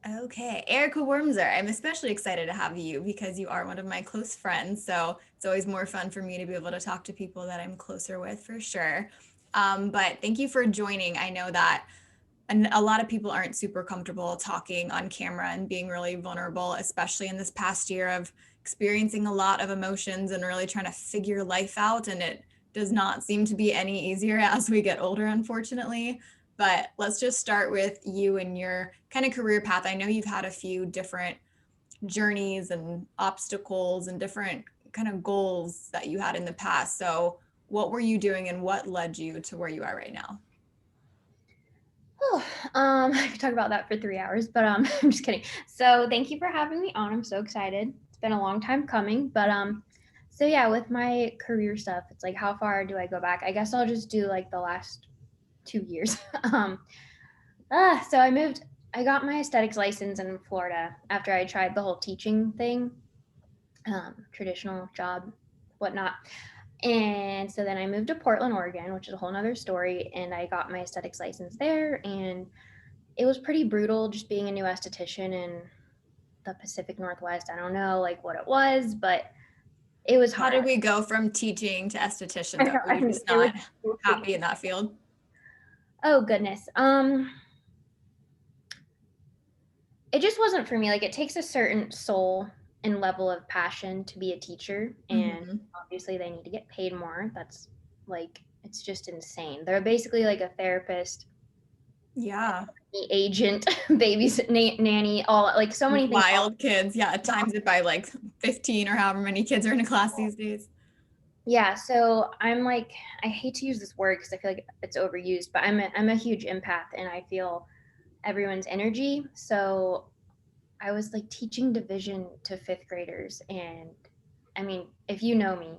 Okay, Erica Wormser, I'm especially excited to have you because you are one of my close friends. So it's always more fun for me to be able to talk to people that I'm closer with for sure. But thank you for joining. I know that a lot of people aren't super comfortable talking on camera and being really vulnerable, especially in this past year of experiencing a lot of emotions and really trying to figure life out. And it does not seem to be any easier as we get older, unfortunately. But let's just start with you and your kind of career path. I know you've had a few different journeys and obstacles and different kind of goals that you had in the past. So, what were you doing and what led you to where you are right now? Oh, I could talk about that for 3 hours, but I'm just kidding. So thank you for having me on. I'm so excited. It's been a long time coming, but so yeah, with my career stuff, it's like how far do I go back? I guess I'll just do like the last 2 years. um, so I got my aesthetics license in Florida after I tried the whole teaching thing, traditional job, whatnot. And so then I moved to Portland, Oregon, which is a whole nother story. And I got my aesthetics license there. And it was pretty brutal just being a new esthetician in the Pacific Northwest. I don't know like what it was, but it was How hard. did we go from teaching to esthetician I though? know, Were you just it not was pretty. happy in that field? Oh goodness. It just wasn't for me. Like it takes a certain soul and level of passion to be a teacher, and Hmm. obviously they need to get paid more. That's like it's just insane. They're basically like a therapist, Yeah. agent, babies, nanny, all like so many things. All Wild kids. Yeah. Times it by like 15 or however many kids are in a class these days. Yeah, so I'm like, I hate to use this word because I feel like it's overused, but I'm a huge empath and I feel everyone's energy. So I was like teaching division to fifth graders, and I mean, if you know me,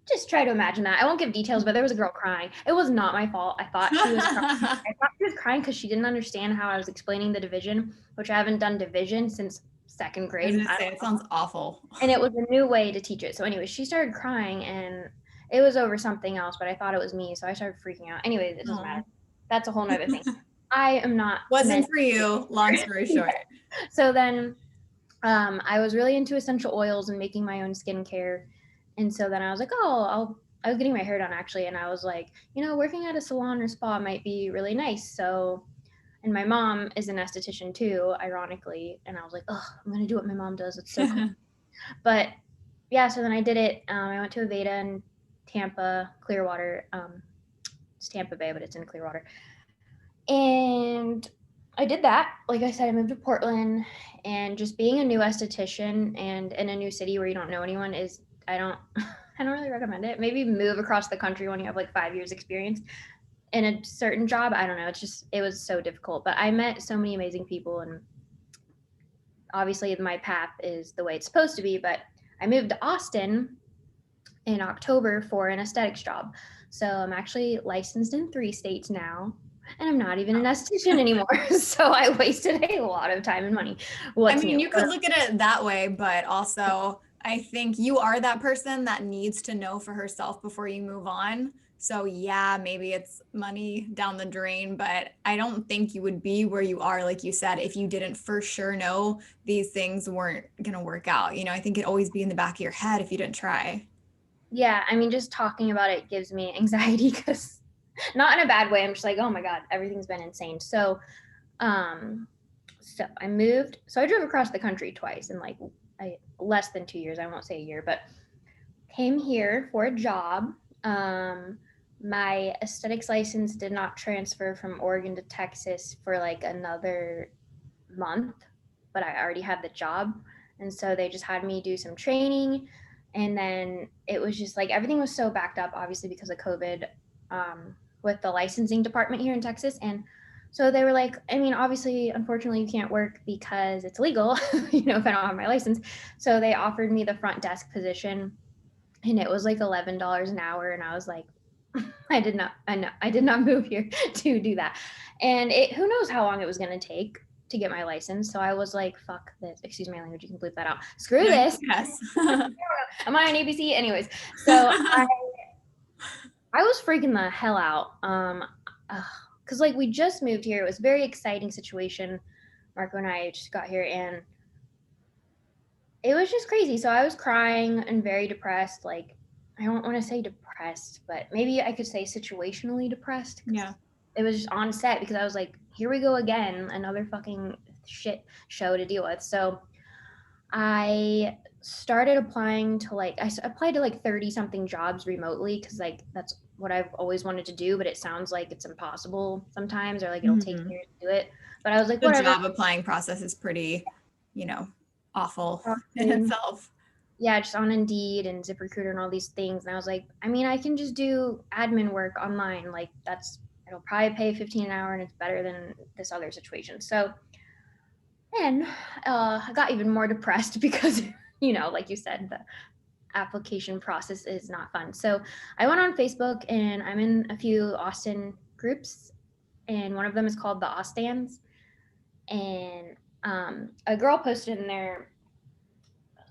just try to imagine that. I won't give details, but there was a girl crying. It was not my fault. I thought she was crying. I thought she was crying because she didn't understand how I was explaining the division, which I haven't done division since second I was grade. gonna say it sounds awful. And it was a new way to teach it. So anyway, she started crying and it was over something else, but I thought it was me, so I started freaking out. Anyways, it doesn't matter. Oh. That's a whole nother thing. I am not meant. Wasn't for you. Long story short. So then I was really into essential oils and making my own skincare. And so then I was like, I was getting my hair done actually. And I was like, working at a salon or spa might be really nice. So, and my mom is an esthetician too, ironically. And I was like, oh, I'm going to do what my mom does. It's so cool. But yeah, so then I did it. I went to Aveda in Tampa, Clearwater. It's Tampa Bay, but it's in Clearwater. And I did that. Like I said, I moved to Portland, and just being a new esthetician and in a new city where you don't know anyone is I don't I don't really recommend it. Maybe move across the country when you have like 5 years experience in a certain job. I don't know. It was so difficult. But I met so many amazing people, and obviously my path is the way it's supposed to be. But I moved to Austin in October for an aesthetics job. So I'm actually licensed in 3 states now, and I'm not even an esthetician anymore. So I wasted a lot of time and money. I What's mean, new? you could look at it that way, but also I think you are that person that needs to know for herself before you move on. So, yeah, maybe it's money down the drain, but I don't think you would be where you are, like you said, if you didn't for sure know these things weren't going to work out. I think it'd always be in the back of your head if you didn't try. Yeah, I mean, just talking about it gives me anxiety because not in a bad way. I'm just like, oh my God, everything's been insane. Um, so I moved. So I drove across the country twice in like less than 2 years. I won't say a year, but came here for a job. My aesthetics license did not transfer from Oregon to Texas for like another month, but I already had the job. And so they just had me do some training. And then it was just like everything was so backed up, obviously, because of COVID, with the licensing department here in Texas. And so they were like, I mean, obviously, unfortunately, you can't work because it's illegal, if I don't have my license. So they offered me the front desk position, and it was like $11 an hour. And I was like, I did not move here to do that. And who knows how long it was going to take to get my license. So I was like, fuck this. Excuse my language. You can bleep that out. Screw No, this. yes. Am I on ABC? Anyways, so I was freaking the hell out. Cause like we just moved here. It was a very exciting situation. Marco and I just got here, and it was just crazy. So I was crying and very depressed. Like, I don't want to say depressed, but maybe I could say situationally depressed. Yeah. It was just on set because I was like, here we go again, another fucking shit show to deal with. So I started applying to I applied to like 30 something jobs remotely because like that's what I've always wanted to do, but it sounds like it's impossible sometimes, or like it'll take Mm-hmm. years to do it. But I was like, The whatever. job applying process is pretty, awful in itself. Yeah, just on Indeed and ZipRecruiter and all these things. And I was like, I mean, I can just do admin work online. Like it'll probably pay 15 an hour and it's better than this other situation. So, and I got even more depressed because, like you said, the application process is not fun. So I went on Facebook and I'm in a few Austin groups, and one of them is called the Austans. And a girl posted in there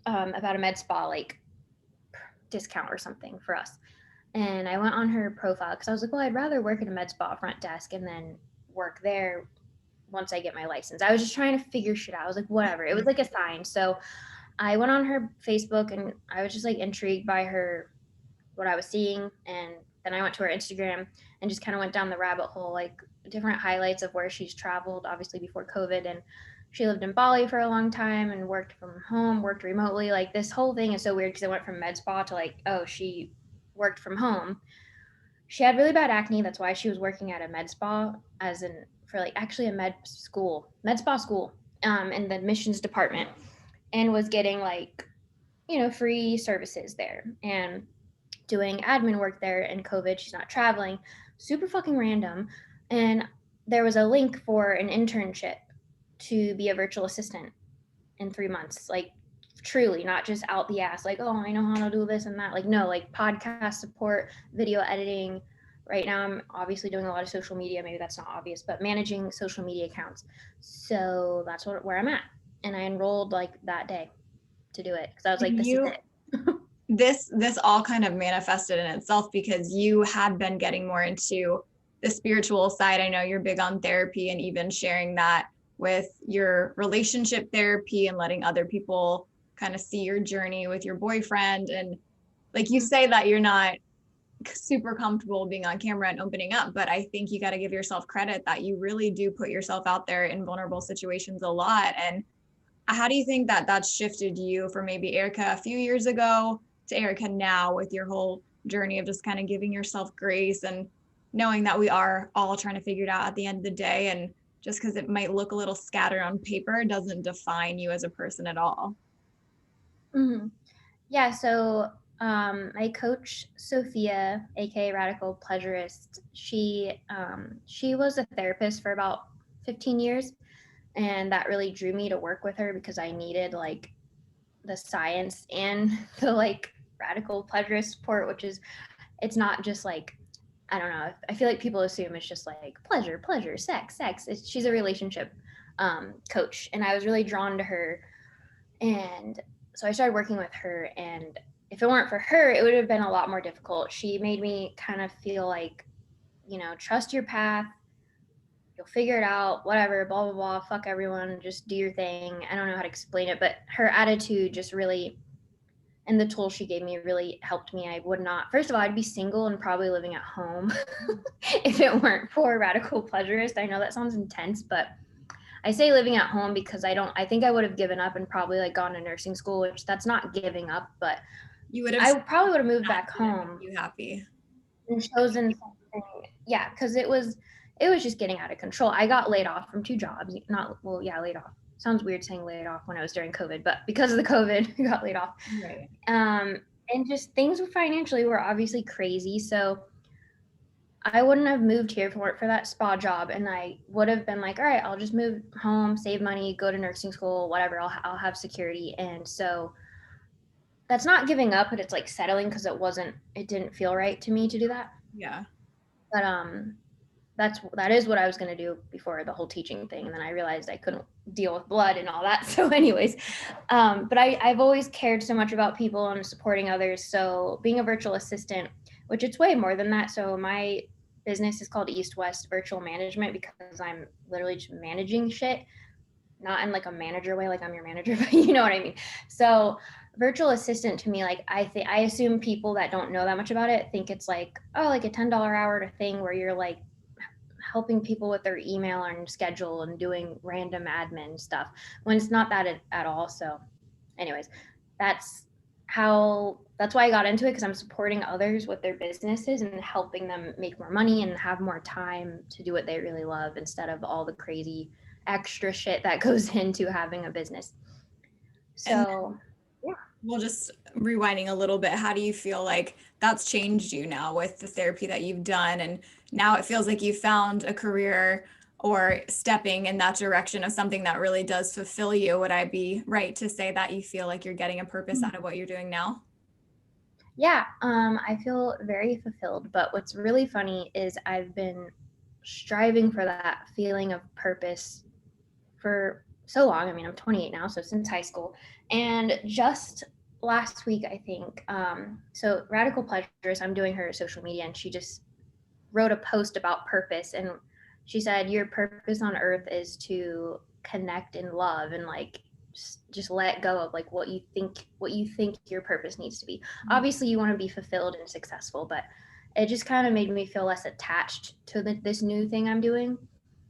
about a med spa like discount or something for us. And I went on her profile because I was like, well, I'd rather work at a med spa front desk and then work there once I get my license. I was just trying to figure shit out. I was like, whatever. It was like a sign. So I went on her Facebook and I was just like intrigued by what I was seeing. And then I went to her Instagram and just kind of went down the rabbit hole, like different highlights of where she's traveled, obviously before COVID. And she lived in Bali for a long time and worked from home, worked remotely. Like this whole thing is so weird because I went from med spa to like, oh, she worked from home. She had really bad acne. That's why she was working at a med spa for like actually a med spa school, in the admissions department, and was getting like, free services there and doing admin work there in COVID. She's not traveling. Super fucking random. And there was a link for an internship to be a virtual assistant in 3 months. Like truly, not just out the ass, like, oh, I know how to do this and that. Like, no, like podcast support, video editing. Right now, I'm obviously doing a lot of social media. Maybe that's not obvious, but managing social media accounts. So that's where I'm at. And I enrolled like that day to do it because I was like, this is it. This all kind of manifested in itself because you had been getting more into the spiritual side. I know you're big on therapy and even sharing that with your relationship therapy and letting other people kind of see your journey with your boyfriend. And like you say that you're not super comfortable being on camera and opening up, but I think you got to give yourself credit that you really do put yourself out there in vulnerable situations a lot. And how do you think that that's shifted you from maybe Erica a few years ago to Erica now with your whole journey of just kind of giving yourself grace and knowing that we are all trying to figure it out at the end of the day, and just because it might look a little scattered on paper doesn't define you as a person at all? Mm-hmm. Yeah, so my coach Sophia, aka Radical Pleasurist, she was a therapist for about 15 years, and that really drew me to work with her because I needed like the science and the like radical pleasurist support, which is it's not just like, I don't know. I feel like people assume it's just like pleasure, sex. She's a relationship coach, and I was really drawn to her, and so I started working with her. And if it weren't for her, it would have been a lot more difficult. She made me kind of feel like, trust your path. You'll figure it out, whatever, blah, blah, blah, fuck everyone, just do your thing. I don't know how to explain it, but her attitude just really, and the tools she gave me really helped me. I would not, first of all, I'd be single and probably living at home if it weren't for Radical Pleasurist. I know that sounds intense, but I say living at home because I think I would have given up and probably like gone to nursing school, which that's not giving up, but You would have I probably would have moved back home. You happy and chosen something. Yeah, because it was just getting out of control. I got laid off from 2 jobs. Laid off. Sounds weird saying laid off when I was during COVID, but because of the COVID, I got laid off. right. And just things financially were obviously crazy. So I wouldn't have moved here if it weren't for that spa job. And I would have been like, all right, I'll just move home, save money, go to nursing school, whatever. I'll have security. And so that's not giving up, but it's like settling because it didn't feel right to me to do that. Yeah. But that is what I was going to do before the whole teaching thing. And then I realized I couldn't deal with blood and all that. So anyways, but I've always cared so much about people and supporting others. So being a virtual assistant, which it's way more than that. So my business is called Eastwest Virtual Management because I'm literally just managing shit. not in like a manager way, like I'm your manager, but you know what I mean? So virtual assistant to me, like I assume people that don't know that much about it think it's like, oh, like a $10 hour thing where you're like helping people with their email and schedule and doing random admin stuff, when it's not that at all. So anyways, that's that's why I got into it, because I'm supporting others with their businesses and helping them make more money and have more time to do what they really love, instead of all the crazy extra shit that goes into having a business. And So yeah. well, just rewinding a little bit, how do you feel like that's changed you now with the therapy that you've done? And now it feels like you found a career or stepping in that direction of something that really does fulfill you. Would I be right to say that you feel like you're getting a purpose out of what you're doing now? Yeah, I feel very fulfilled. But what's really funny is I've been striving for that feeling of purpose for so long. I mean, I'm 28 now, so since high school. And just last week, I think, so Radical Pleasures, I'm doing her social media, and she just wrote a post about purpose. And she said, your purpose on earth is to connect and love, and like just let go of like what you think your purpose needs to be. Obviously you want to be fulfilled and successful, but it just kind of made me feel less attached to this new thing I'm doing. And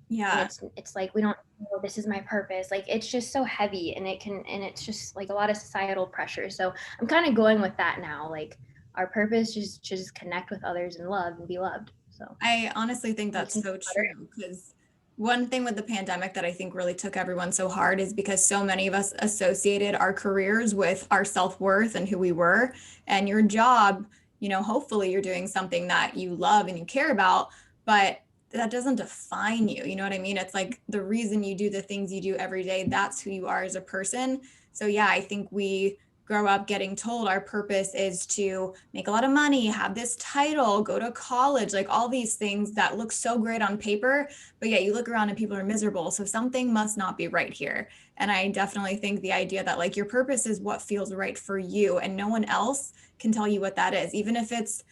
Yeah. it's like, we don't know, this is my purpose, like it's just so heavy, and it's just like a lot of societal pressure. So I'm kind of going with that now, like our purpose is just connect with others and love and be loved. So I honestly think it makes that's me so feel better. true because one thing with the pandemic that I think really took everyone so hard is because so many of us associated our careers with our self-worth and who we were. And your job, hopefully you're doing something that you love and you care about, but that doesn't define you. You know what I mean? It's like the reason you do the things you do every day, that's who you are as a person. So yeah, I think we grow up getting told our purpose is to make a lot of money, have this title, go to college, like all these things that look so great on paper, but yet you look around and people are miserable. So something must not be right here. And I definitely think the idea that like your purpose is what feels right for you and no one else can tell you what that is, even if it's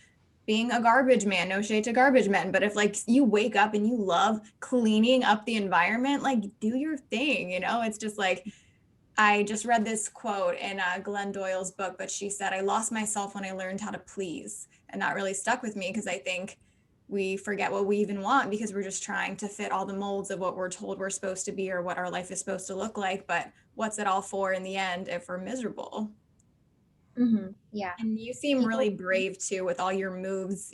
being a garbage man, no shade to garbage men, but if like you wake up and you love cleaning up the environment, like do your thing, it's just like I just read this quote in Glenn Doyle's book, but she said, I lost myself when I learned how to please. And that really stuck with me because I think we forget what we even want because we're just trying to fit all the molds of what we're told we're supposed to be or what our life is supposed to look like. But what's it all for in the end if we're miserable? Yeah, And you seem really people. brave too with all your moves.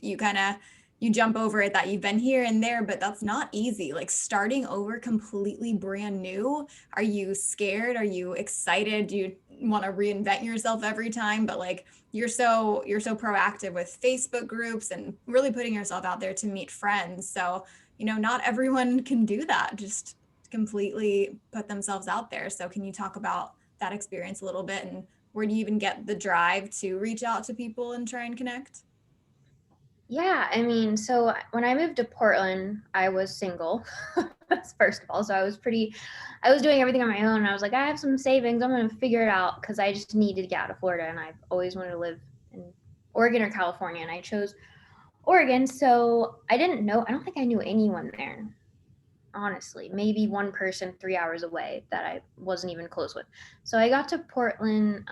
You jump over it that you've been here and there, but that's not easy. Like starting over completely brand new. Are you scared? Are you excited? Do you want to reinvent yourself every time? But like you're so proactive with Facebook groups and really putting yourself out there to meet friends. So, not everyone can do that. Just completely put themselves out there. So can you talk about that experience a little bit and where do you even get the drive to reach out to people and try and connect? Yeah, I mean, so when I moved to Portland, I was single. That's first of all. So I was doing everything on my own. And I was like, I have some savings. I'm going to figure it out, because I just needed to get out of Florida. And I've always wanted to live in Oregon or California. And I chose Oregon. So I don't think I knew anyone there, honestly. Maybe one person 3 hours away that I wasn't even close with. So I got to Portland.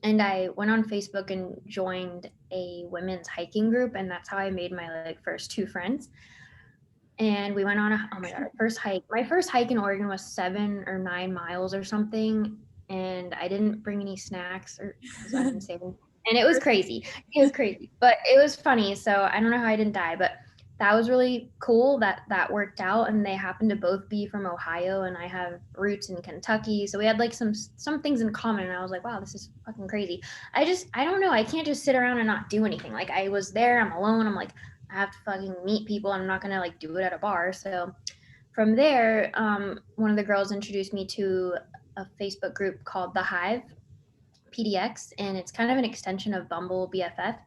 And I went on Facebook and joined a women's hiking group, and that's how I made my like first two friends. And we went on oh my god, our first hike. My first hike in Oregon was 7 or 9 miles or something, and I didn't bring any snacks or because I've been saving. And it was crazy. It was crazy, but it was funny. So I don't know how I didn't die, but that was really cool that worked out. And they happened to both be from Ohio, and I have roots in Kentucky, so we had like some things in common. And I was like, wow, this is fucking crazy. I don't know. I can't just sit around and not do anything. Like I was there. I'm alone. I'm like, I have to fucking meet people. I'm not gonna like do it at a bar. So from there, one of the girls introduced me to a Facebook group called The Hive PDX, and it's kind of an extension of Bumble BFF,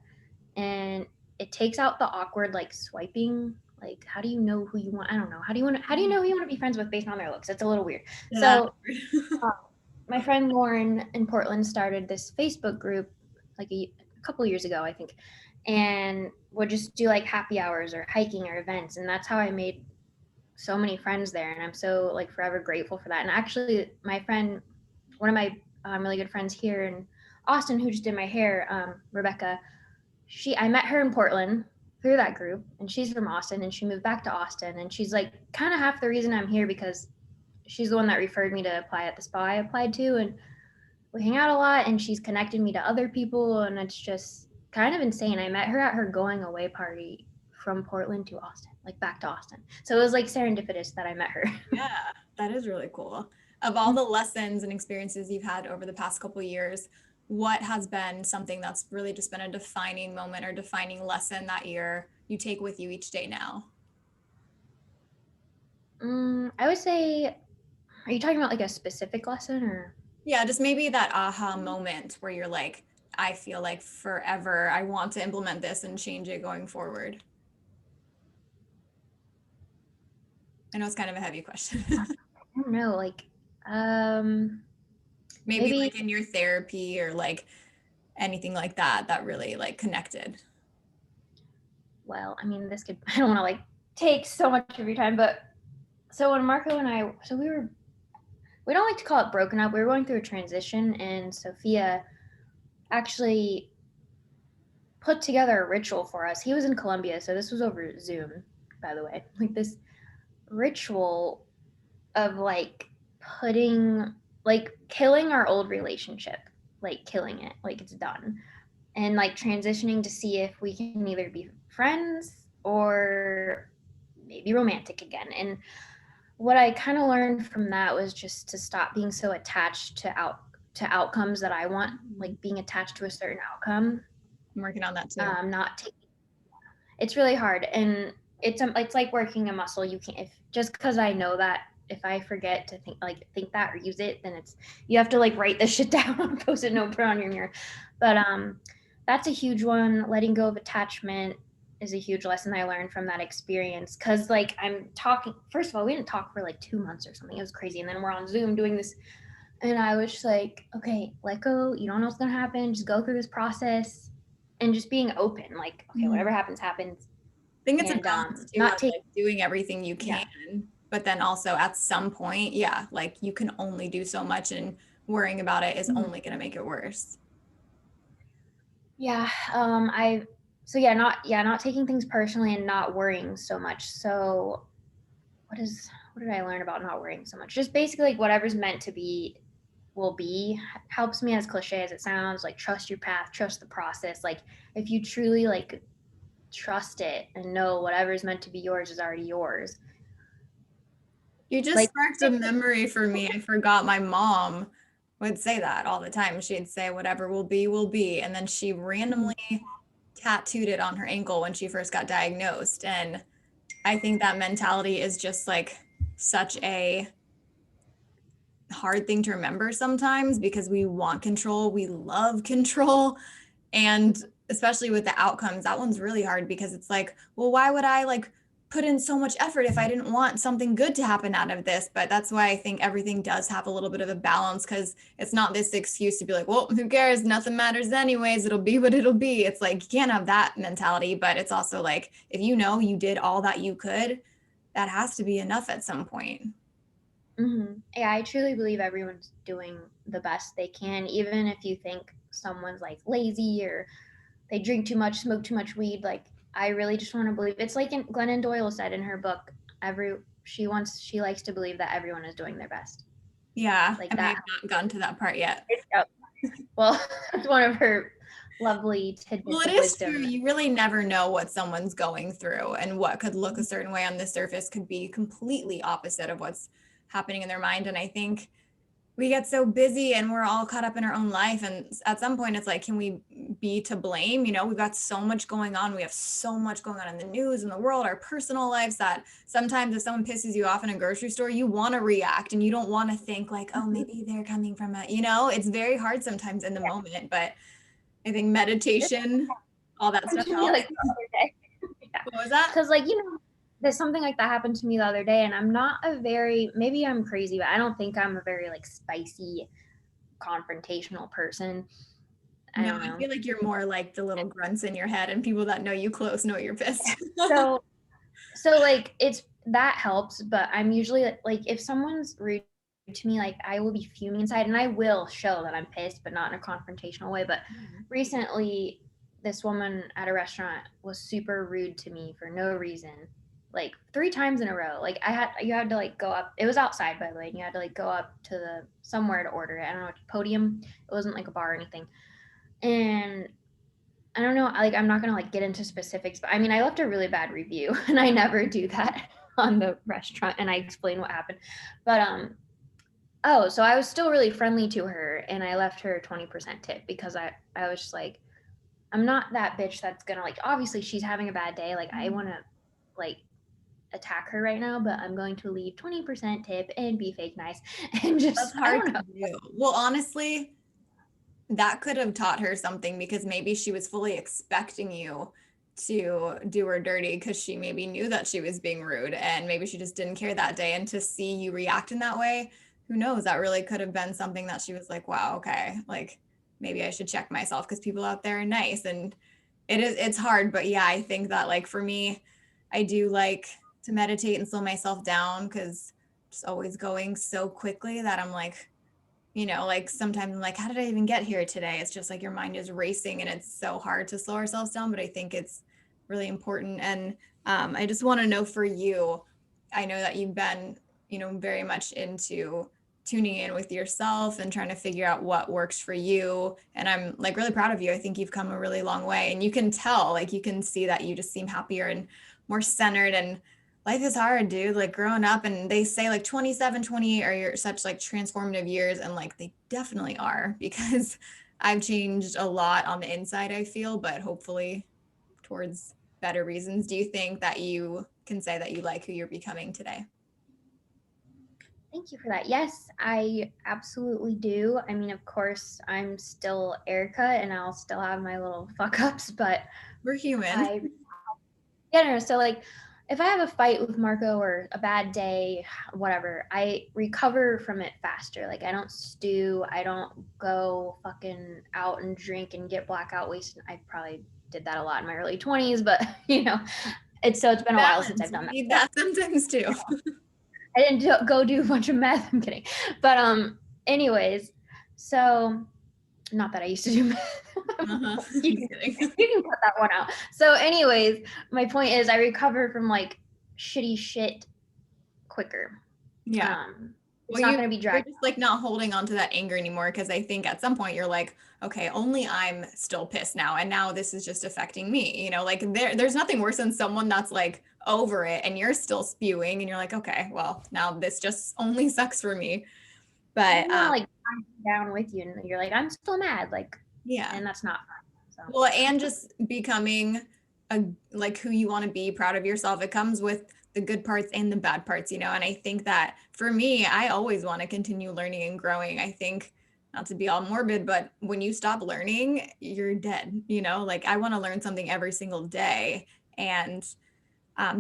and it takes out the awkward like swiping. Like, how do you know who you want? I don't know. How do you know who you want to be friends with based on their looks? It's a little weird. Yeah, So my friend Lauren in Portland started this Facebook group like a couple years ago, I think, and would just do like happy hours or hiking or events. And that's how I made so many friends there, and I'm so like forever grateful for that. And actually, my friend, one of my really good friends here in Austin, who just did my hair, Rebecca, I met her in Portland through that group, and she's from Austin, and she moved back to Austin, and she's like kind of half the reason I'm here, because she's the one that referred me to apply at the spa I applied to, and we hang out a lot, and she's connected me to other people, and it's just kind of insane. I met her at her going away party from Portland to Austin, like back to Austin. So it was like serendipitous that I met her. Yeah, that is really cool. Of all the lessons and experiences you've had over the past couple of years, what has been something that's really just been a defining moment or defining lesson that you take with you each day now? I would say, are you talking about like a specific lesson or? Yeah, just maybe that aha moment where you're like, I feel like forever I want to implement this and change it going forward. I know it's kind of a heavy question. I don't know, like, Maybe like in your therapy or like anything like that really like connected. well, I mean, this could, I don't want to like take so much of your time, but so when Marco and I, so we don't like to call it broken up. We were going through a transition, and Sophia actually put together a ritual for us. He was in Colombia, so this was over Zoom, by the way. Like this ritual of like killing our old relationship, like killing it, like it's done, and like transitioning to see if we can either be friends or maybe romantic again. And what I kind of learned from that was just to stop being so attached to outcomes that I want, like being attached to a certain outcome. I'm working on that too. Not taking. It's really hard, and it's like working a muscle. You can't, if just because I know that, if I forget to think that or use it, then you have to like write this shit down, post it note, put it on your mirror. But that's a huge one. Letting go of attachment is a huge lesson I learned from that experience. Cause like I'm talking, first of all, we didn't talk for like 2 months or something. It was crazy. And then we're on Zoom doing this. And I was just like, okay, let go. You don't know what's going to happen. Just go through this process and just being open. Like, okay, whatever happens, happens. I think it's a balance too, not like doing everything you can, but then also at some point, yeah, like you can only do so much, and worrying about it is only going to make it worse. Yeah. Not taking things personally and not worrying so much. So what did I learn about not worrying so much? Just basically like whatever's meant to be will be. Helps me, as cliche as it sounds, like trust your path, trust the process. Like if you truly like trust it and know whatever's meant to be yours is already yours. You just sparked a memory for me. I forgot my mom would say that all the time. She'd say, whatever will be, will be. And then she randomly tattooed it on her ankle when she first got diagnosed. And I think that mentality is just like such a hard thing to remember sometimes, because we want control. We love control. And especially with the outcomes, that one's really hard, because it's like, well, why would I like put in so much effort if I didn't want something good to happen out of this? But that's why I think everything does have a little bit of a balance, because it's not this excuse to be like, well, who cares? Nothing matters anyways. It'll be what it'll be. It's like, you can't have that mentality, but it's also like, if you know you did all that you could, that has to be enough at some point. Yeah, I truly believe everyone's doing the best they can, even if you think someone's like lazy or they drink too much, smoke too much weed. Like I really just want to believe, it's like Glennon Doyle said in her book, she likes to believe that everyone is doing their best. Yeah, like that. I've not gotten to that part yet. Well, that's one of her lovely tidbits. Well, it is true. You really never know what someone's going through, and what could look a certain way on the surface could be completely opposite of what's happening in their mind. And I think we get so busy and we're all caught up in our own life. And at some point it's like, can we be to blame? You know, we've got so much going on. We have so much going on in the news, in the world, our personal lives, that sometimes if someone pisses you off in a grocery store, you want to react and you don't want to think like, oh, maybe they're coming from it's very hard sometimes in the moment. But I think meditation, all that stuff helps. Like the other day. Yeah. What was that? Because there's something like that happened to me the other day, and I'm not maybe I'm crazy, but I don't think I'm a very like spicy, confrontational person. I feel like you're more like the little grunts in your head, and people that know you close know you're pissed. So like that helps, but I'm usually like, if someone's rude to me, like I will be fuming inside, and I will show that I'm pissed, but not in a confrontational way. But recently, this woman at a restaurant was super rude to me for no reason, like 3 times in a row. Like you had to like go up. It was outside, by the way, and you had to like go up to the somewhere to order it. I don't know, podium. It wasn't like a bar or anything. And I don't know, like I'm not gonna like get into specifics, but I mean I left a really bad review, and I never do that on the restaurant, and I explain what happened. But oh, so I was still really friendly to her, and I left her 20% tip because I was just like, I'm not that bitch that's gonna like, obviously she's having a bad day, like I want to like attack her right now, but I'm going to leave 20% tip and be fake nice and just, That's I hard don't to know. do. Well, honestly, that could have taught her something because maybe she was fully expecting you to do her dirty because she maybe knew that she was being rude and maybe she just didn't care that day. And to see you react in that way, who knows? That really could have been something that she was like, wow, okay, like maybe I should check myself because people out there are nice. And it's hard, but yeah, I think that like for me, I do like to meditate and slow myself down because just always going so quickly that I'm like, like sometimes I'm like, how did I even get here today? It's just like your mind is racing and it's so hard to slow ourselves down. But I think it's really important. And I just want to know for you, I know that you've been, very much into tuning in with yourself and trying to figure out what works for you. And I'm like really proud of you. I think you've come a really long way. And you can tell, like, you can see that you just seem happier and more centered. And life is hard, dude. Like growing up, and they say like 27, 28 are your such like transformative years, and like they definitely are because I've changed a lot on the inside, I feel, but hopefully towards better reasons. Do you think that you can say that you like who you're becoming today? Thank you for that. Yes, I absolutely do. I mean, of course, I'm still Erica, and I'll still have my little fuck ups, but We're human. I, yeah, no, so like if I have a fight with Marco or a bad day, whatever, I recover from it faster. Like I don't stew, I don't go fucking out and drink and get blackout wasted. I probably did that a lot in my early 20s, but it's been a while since Balance. I've We done that. need that sometimes too. I didn't go do a bunch of meth. I'm kidding. But anyways, so not that I used to do meth. Uh-huh. you, Just kidding. you can cut that one out. So anyways, my point is I recover from like shitty shit quicker. Yeah. It's Well, not going to be you're dragged. just like not holding on to that anger anymore because I think at some point you're like, okay, only I'm still pissed now, and now this is just affecting me. Like there's nothing worse than someone that's like over it and you're still spewing, and you're like, okay, well now this just only sucks for me. But Like I'm down with you, and you're like I'm still mad, like, yeah. and that's not fun. So. Well, and just becoming like who you want to be, proud of yourself. It comes with the good parts and the bad parts, and I think that for me, I always want to continue learning and growing. I think, not to be all morbid, but when you stop learning, you're dead, like I want to learn something every single day. And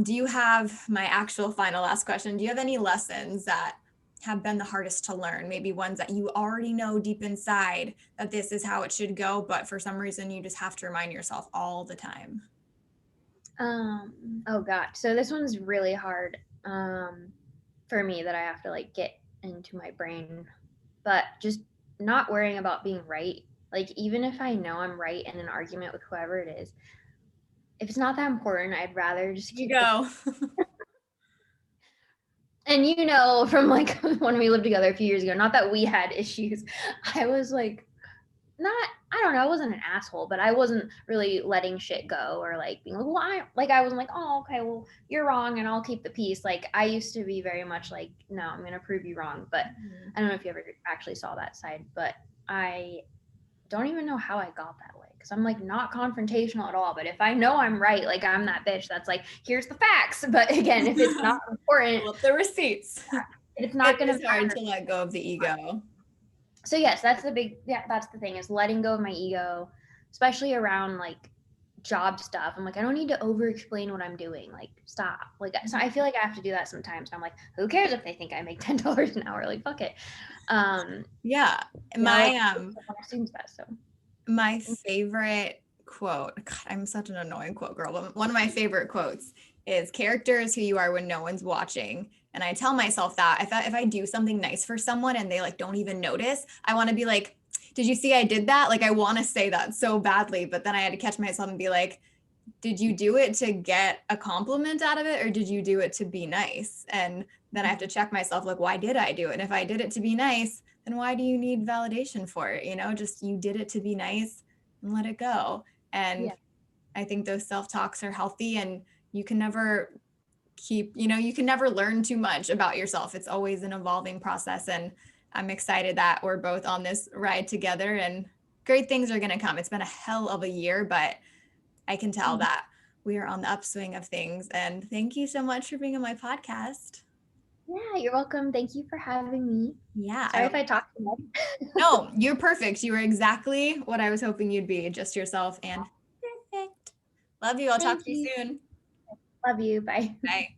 do you have my actual final last question? Do you have any lessons that have been the hardest to learn? Maybe ones that you already know deep inside that this is how it should go, but for some reason you just have to remind yourself all the time. Oh god. So this one's really hard for me that I have to like get into my brain. But just not worrying about being right. Like even if I know I'm right in an argument with whoever it is, if it's not that important, I'd rather just You keep the go. and from like when we lived together a few years ago, not that we had issues, I was like I don't know, I wasn't an asshole, but I wasn't really letting shit go or like being like, well, I wasn't like, oh, okay, well, you're wrong and I'll keep the peace. Like I used to be very much like, no, I'm gonna prove you wrong. But I don't know if you ever actually saw that side, but I don't even know how I got that way because I'm like not confrontational at all. But if I know I'm right, like I'm that bitch that's like, here's the facts. But again, if it's not important, Pull up the receipts. it's not It gonna is hard matter. to let go of the ego. So yes, that's the thing is letting go of my ego, especially around like job stuff. I'm like, I don't need to over explain what I'm doing. Like, stop. Like, so I feel like I have to do that sometimes. I'm like, who cares if they think I make $10 an hour? Like, fuck it. Yeah. Assumes that. So My favorite quote, God, I'm such an annoying quote girl, but one of my favorite quotes is character is who you are when no one's watching. And I tell myself that if I do something nice for someone and they like don't even notice, I want to be like, did you see I did that? Like I want to say that so badly, but then I had to catch myself and be like, did you do it to get a compliment out of it, or did you do it to be nice? And then I have to check myself, like, why did I do it? And if I did it to be nice, then why do you need validation for it? You know, just you did it to be nice and let it go. And Yeah. I think those self-talks are healthy, and you can never you can never learn too much about yourself. It's always an evolving process. And I'm excited that we're both on this ride together, and great things are going to come. It's been a hell of a year, but I can tell that we are on the upswing of things. And thank you so much for being on my podcast. Yeah, you're welcome. Thank you for having me. Yeah. Sorry if I talked too much. No, you're perfect. You were exactly what I was hoping you'd be, just yourself and perfect. Love you. I'll talk Thank to you you. soon. Love you. Bye. Bye.